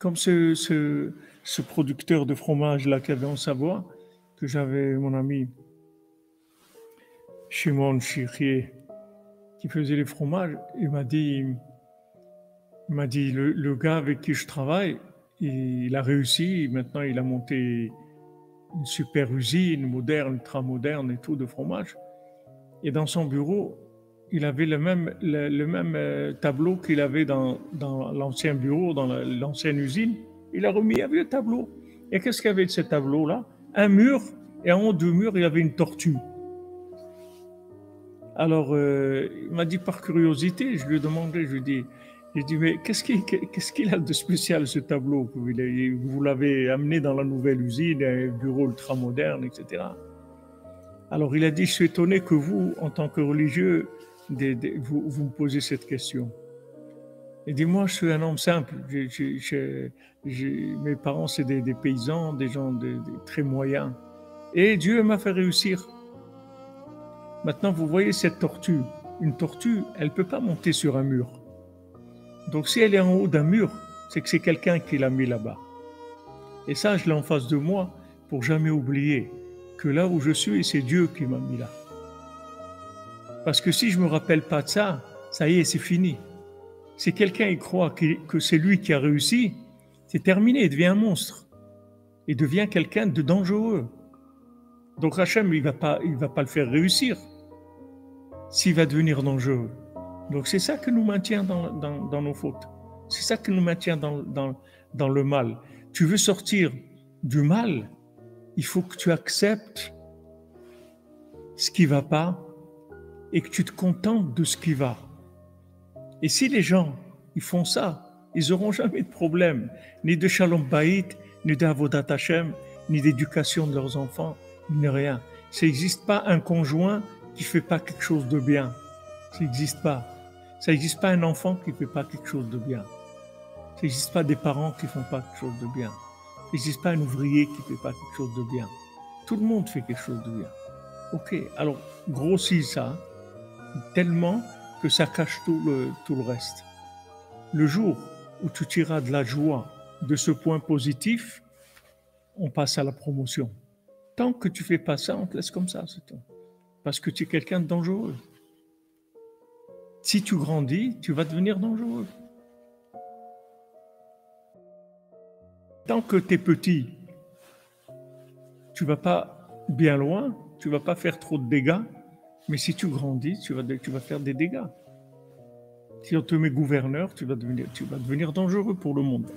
Comme ce producteur de fromage là qu'il y avait en Savoie, que j'avais mon ami Shimon Chirier qui faisait les fromages, il m'a dit le gars avec qui je travaille, il a réussi, maintenant il a monté une super usine moderne, ultra moderne et tout de fromage. Et dans son bureau, il avait le même tableau qu'il avait dans l'ancien bureau, dans l'ancienne usine. Il a remis un vieux tableau. Et qu'est-ce qu'il y avait de ce tableau-là? Un mur, et en haut du mur, il y avait une tortue. Alors, il m'a dit par curiosité, je lui ai demandé, j'ai dit, mais qu'est-ce qu'il a de spécial ce tableau? Vous l'avez amené dans la nouvelle usine, un bureau ultra moderne, etc. Alors il a dit, je suis étonné que vous, en tant que religieux, vous me posez cette question. Il dit, moi, je suis un homme simple. Mes parents, c'est des paysans, des gens très moyens. Et Dieu m'a fait réussir. Maintenant, vous voyez cette tortue. Une tortue, elle ne peut pas monter sur un mur. Donc si elle est en haut d'un mur, c'est que c'est quelqu'un qui l'a mis là-bas. Et ça, je l'ai en face de moi pour jamais oublier que là où je suis, c'est Dieu qui m'a mis là. Parce que si je ne me rappelle pas de ça, ça y est, c'est fini. Si quelqu'un y croit que c'est lui qui a réussi, c'est terminé, il devient un monstre. Il devient quelqu'un de dangereux. Donc Hachem, il va pas le faire réussir s'il va devenir dangereux. Donc c'est ça qui nous maintient dans nos fautes. C'est ça qui nous maintient dans le mal. Tu veux sortir du mal, il faut que tu acceptes ce qui ne va pas et que tu te contentes de ce qui va. Et si les gens, ils font ça, ils n'auront jamais de problème, ni de shalom bayit, ni d'avodat Hashem, ni d'éducation de leurs enfants, ni rien. Ça n'existe pas un conjoint qui ne fait pas quelque chose de bien. Ça n'existe pas. Ça n'existe pas un enfant qui ne fait pas quelque chose de bien. Ça n'existe pas des parents qui ne font pas quelque chose de bien. Ça n'existe pas un ouvrier qui ne fait pas quelque chose de bien. Tout le monde fait quelque chose de bien. Ok, alors grossis ça tellement que ça cache tout le reste. Le jour où tu tireras de la joie de ce point positif, on passe à la promotion. Tant que tu ne fais pas ça, on te laisse comme ça, c'est tout. Parce que tu es quelqu'un de dangereux. Si tu grandis, tu vas devenir dangereux. Tant que tu es petit, tu ne vas pas bien loin, tu ne vas pas faire trop de dégâts, mais si tu grandis, tu vas faire des dégâts. Si on te met gouverneur, tu vas devenir dangereux pour le monde.